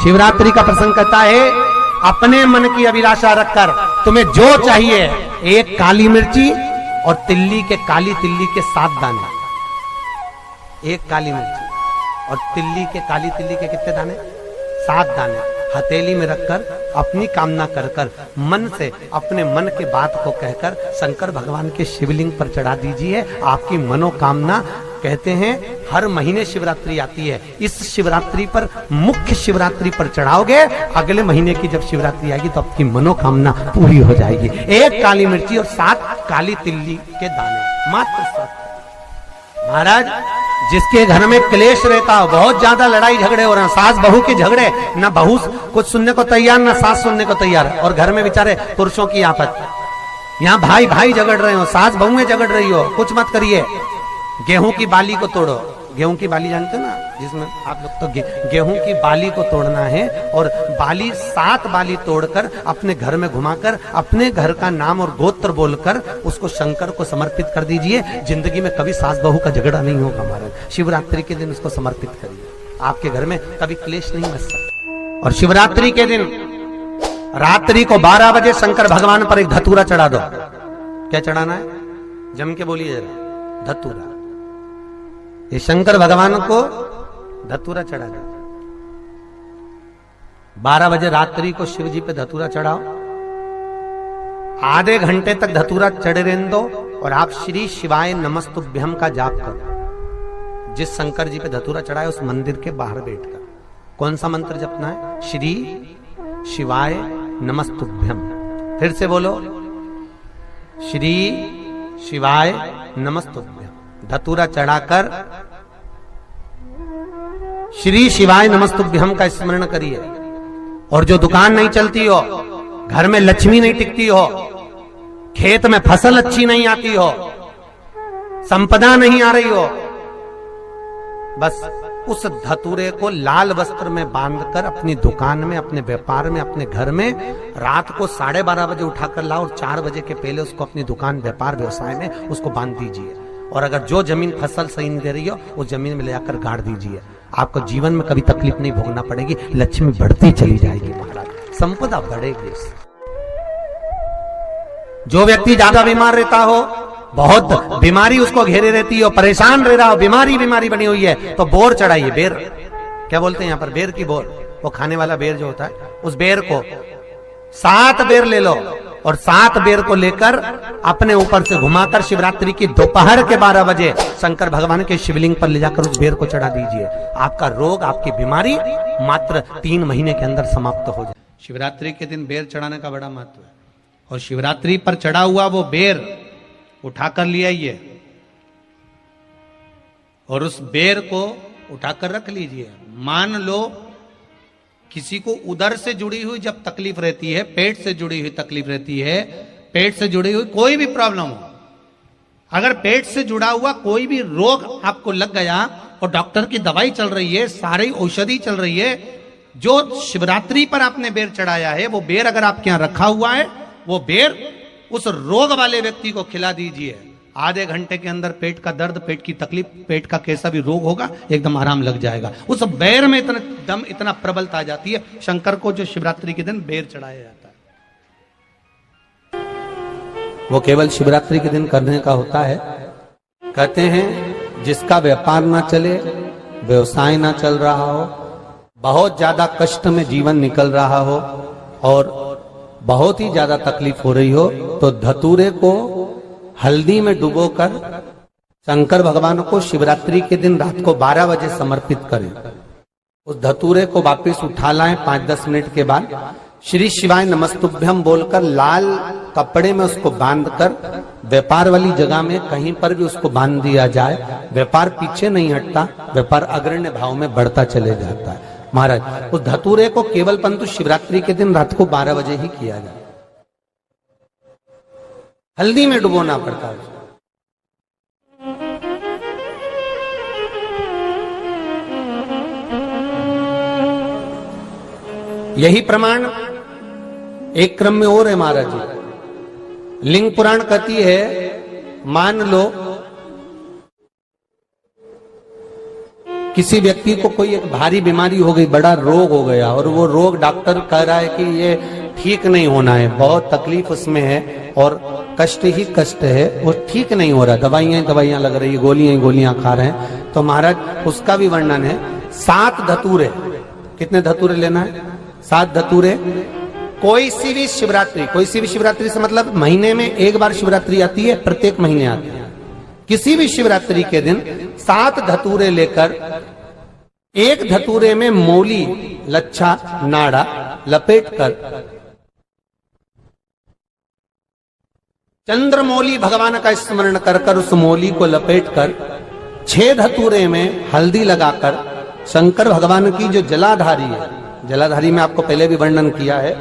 शिवरात्रि का प्रसंग कहता है, अपने मन की अभिलाषा रखकर तुम्हें जो चाहिए, एक काली मिर्ची और काली तिल्ली के 7 दाने। एक काली मिर्ची और काली तिल्ली के कितने दाने? 7 दाने हथेली में रखकर अपनी कामना कर कर मन से अपने मन के बात को कहकर शंकर भगवान के शिवलिंग पर चढ़ा दीजिए। आपकी मनोकामना, कहते हैं हर महीने शिवरात्रि आती है, इस शिवरात्रि पर, मुख्य शिवरात्रि पर चढ़ाओगे, अगले महीने की जब शिवरात्रि आएगी तो आपकी मनोकामना पूरी हो जाएगी। एक काली मिर्ची और 7 काली तिल्ली के दाने, मात्र 7। महाराज, जिसके घर में क्लेश रहता हो, बहुत ज्यादा लड़ाई झगड़े हो रहे हैं, सास बहू के झगड़े, ना बहू कुछ सुनने को तैयार ना सास सुनने को तैयार, और घर में बेचारे पुरुषों की आफत, यहाँ भाई भाई झगड़ रहे हो, सास बहू में झगड़ रही हो, कुछ मत करिए। गेहूं की बाली को तोड़ो। गेहूं की बाली जानते हो ना, जिसमें आप लोग तो गेहूं की बाली को तोड़ना है, और बाली 7 बाली तोड़कर अपने घर में घुमाकर अपने घर का नाम और गोत्र बोलकर उसको शंकर को समर्पित कर दीजिए। जिंदगी में कभी सास बहू का झगड़ा नहीं होगा महाराज। शिवरात्रि के दिन उसको समर्पित करिए, आपके घर में कभी क्लेश नहीं बच सकता। और शिवरात्रि के दिन रात्रि को 12 बजे शंकर भगवान पर एक धतूरा चढ़ा दो। क्या चढ़ाना है? जम के बोलिए जरा। धतूरा। ये शंकर भगवान को धतूरा चढ़ा दो। 12 बजे रात्रि को शिव जी पे धतूरा चढ़ाओ। आधे घंटे तक धतूरा चढ़े रहने दो और आप श्री शिवाय नमस्तुभ्यम का जाप करो। जिस शंकर जी पे धतूरा चढ़ाए उस मंदिर के बाहर बैठकर कौन सा मंत्र जपना है? श्री शिवाय नमस्तुभ्यम। फिर से बोलो, श्री शिवाय नमस्तुभ्यम। धतूरा चढ़ाकर श्री शिवाय नमस्तुभ्यम का स्मरण करिए। और जो दुकान नहीं चलती हो, घर में लक्ष्मी नहीं टिकती हो, खेत में फसल अच्छी नहीं आती हो, संपदा नहीं आ रही हो, बस उस धतूरे को लाल वस्त्र में बांधकर अपनी दुकान में, अपने व्यापार में, अपने घर में रात को 12:30 बजे उठाकर लाओ और 4 बजे के पहले उसको अपनी दुकान, व्यापार, व्यवसाय में उसको बांध दीजिए। और अगर जो जमीन फसल सही नहीं दे रही हो, उस जमीन में ले जाकर गाड़ दीजिए। आपको जीवन में कभी तकलीफ नहीं भोगना पड़ेगी, लक्ष्मी बढ़ती चली जाएगी महाराज, संपदा बढ़ेगी। जो व्यक्ति ज्यादा बीमार रहता हो, बहुत बीमारी उसको घेरे रहती हो, परेशान रह रहा हो, बीमारी बनी हुई है, तो बोर चढ़ाइए। बेर, क्या बोलते हैं यहाँ पर? बेर की बोर, वो खाने वाला बेर जो होता है, उस बेर को 7 बेर ले लो और 7 बेर को लेकर अपने ऊपर से घुमाकर शिवरात्रि की दोपहर के 12 बजे शंकर भगवान के शिवलिंग पर ले जाकर उस बेर को चढ़ा दीजिए। आपका रोग, आपकी बीमारी मात्र 3 महीने के अंदर समाप्त हो जाए। शिवरात्रि के दिन बेर चढ़ाने का बड़ा महत्व है। और शिवरात्रि पर चढ़ा हुआ वो बेर उठाकर ले आइए और उस बेर को उठाकर रख लीजिए। मान लो किसी को उदर से जुड़ी हुई जब तकलीफ रहती है, पेट से जुड़ी हुई तकलीफ रहती है, पेट से जुड़ी हुई कोई भी प्रॉब्लम हो, अगर पेट से जुड़ा हुआ कोई भी रोग आपको लग गया और डॉक्टर की दवाई चल रही है, सारी औषधि चल रही है, जो शिवरात्रि पर आपने बेर चढ़ाया है, वो बेर अगर आपके यहां रखा हुआ है, वो बेर उस रोग वाले व्यक्ति को खिला दीजिए। आधे घंटे के अंदर पेट का दर्द, पेट की तकलीफ, पेट का कैसा भी रोग होगा, एकदम आराम लग जाएगा। उस बेर में इतना दम, इतना प्रबलता आ जाती है शंकर को, जो शिवरात्रि के दिन बेर चढ़ाया जाता है, वो केवल शिवरात्रि के दिन करने का होता है। कहते हैं जिसका व्यापार ना चले, व्यवसाय ना चल रहा हो, बहुत ज्यादा कष्ट में जीवन निकल रहा हो और बहुत ही ज्यादा तकलीफ हो रही हो, तो धतूरे को हल्दी में डुबोकर शंकर भगवान को शिवरात्रि के दिन रात को 12 बजे समर्पित करें। उस धतूरे को वापस उठा लाएं 5-10 मिनट के बाद, श्री शिवाय नमस्तुभ्यम बोलकर लाल कपड़े में उसको बांधकर व्यापार वाली जगह में कहीं पर भी उसको बांध दिया जाए। व्यापार पीछे नहीं हटता, व्यापार अग्रण्य भाव में बढ़ता चले जाता है। महाराज, उस धतूरे को केवल परंतु शिवरात्रि के दिन रात को 12 बजे ही किया जाए। हल्दी में डुबोना पड़ता है। यही प्रमाण एक क्रम में और है महाराज जी। लिंग पुराण कहती है, मान लो किसी व्यक्ति को कोई एक भारी बीमारी हो गई, बड़ा रोग हो गया, और वो रोग डॉक्टर कह रहा है कि ये ठीक नहीं होना है, बहुत तकलीफ उसमें है और कष्ट ही कष्ट है, वो ठीक नहीं हो रहा, दवाइयां लग रही, गोलियां खा रहे हैं। तो महाराज उसका भी वर्णन है। 7 धतूरे, कितने धतूरे लेना है? 7 धतूरे। कोई सी भी शिवरात्रि से मतलब महीने में एक बार शिवरात्रि आती है, प्रत्येक महीने आती है। किसी भी शिवरात्रि के दिन 7 धतूरे लेकर, एक धतूरे में मौली, लच्छा, नाड़ा लपेटकर, चंद्रमौली भगवान का स्मरण कर उस मौली को लपेटकर, 6 धतूरे में हल्दी लगाकर शंकर भगवान की जो जलाधारी है, जलाधारी में आपको पहले भी वर्णन किया है,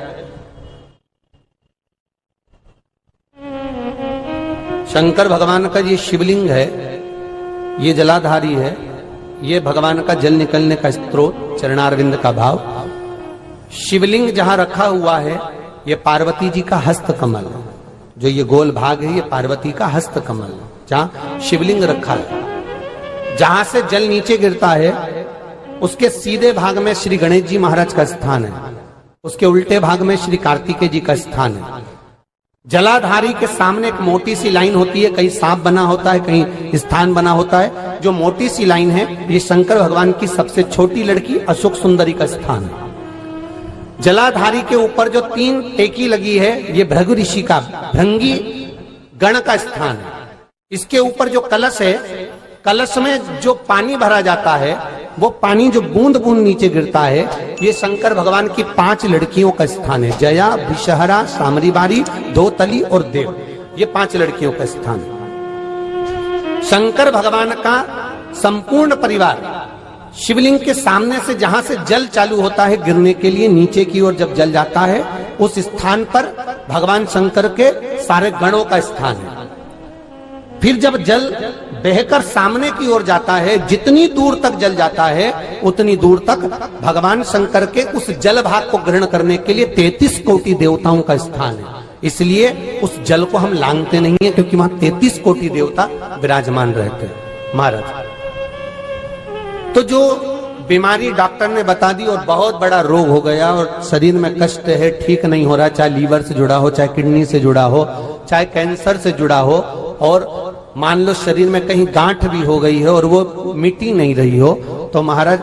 शंकर भगवान का ये शिवलिंग है, ये जलाधारी है, ये भगवान का जल निकलने का स्रोत, चरणारविंद का भाव। शिवलिंग जहां रखा हुआ है, ये पार्वती जी का हस्त कमल, जो ये गोल भाग है, ये पार्वती का हस्त कमल, जहां शिवलिंग रखा है। जहां से जल नीचे गिरता है, उसके सीधे भाग में श्री गणेश जी महाराज का स्थान है, उसके उल्टे भाग में श्री कार्तिकेय जी का स्थान है। जलाधारी के सामने एक मोटी सी लाइन होती है, कहीं सांप बना होता है, कहीं स्थान बना होता है। जो मोटी सी लाइन है, ये शंकर भगवान की सबसे छोटी लड़की अशोक सुंदरी का स्थान है। जलाधारी के ऊपर जो 3 टेकी लगी है, ये भृगु ऋषि का, भृंगी गण का स्थान है। इसके ऊपर जो कलश है, कलश में जो पानी भरा जाता है, वो पानी जो बूंद बूंद नीचे गिरता है, ये शंकर भगवान की 5 लड़कियों का स्थान है। जया, विषहरा, सामरीबारी, धोतली और देव, ये 5 लड़कियों का स्थान है। शंकर भगवान का संपूर्ण परिवार शिवलिंग के सामने से, जहां से जल चालू होता है गिरने के लिए नीचे की ओर, जब जल जाता है, उस स्थान पर भगवान शंकर के सारे गणों का स्थान है। फिर जब जल बहकर सामने की ओर जाता है, जितनी दूर तक जल जाता है, उतनी दूर तक भगवान शंकर के उस जल भाग को ग्रहण करने के लिए 33 कोटि देवताओं का स्थान है। इसलिए उस जल को हम लांघते नहीं है, क्योंकि वहां 33 कोटि देवता विराजमान रहते हैं। महाराज, तो जो बीमारी डॉक्टर ने बता दी और बहुत बड़ा रोग हो गया और शरीर में कष्ट है, ठीक नहीं हो रहा, चाहे लीवर से जुड़ा हो, चाहे किडनी से जुड़ा हो, चाहे कैंसर से जुड़ा हो, और मान लो शरीर में कहीं गांठ भी हो गई है और वो मिटी नहीं रही हो, तो महाराज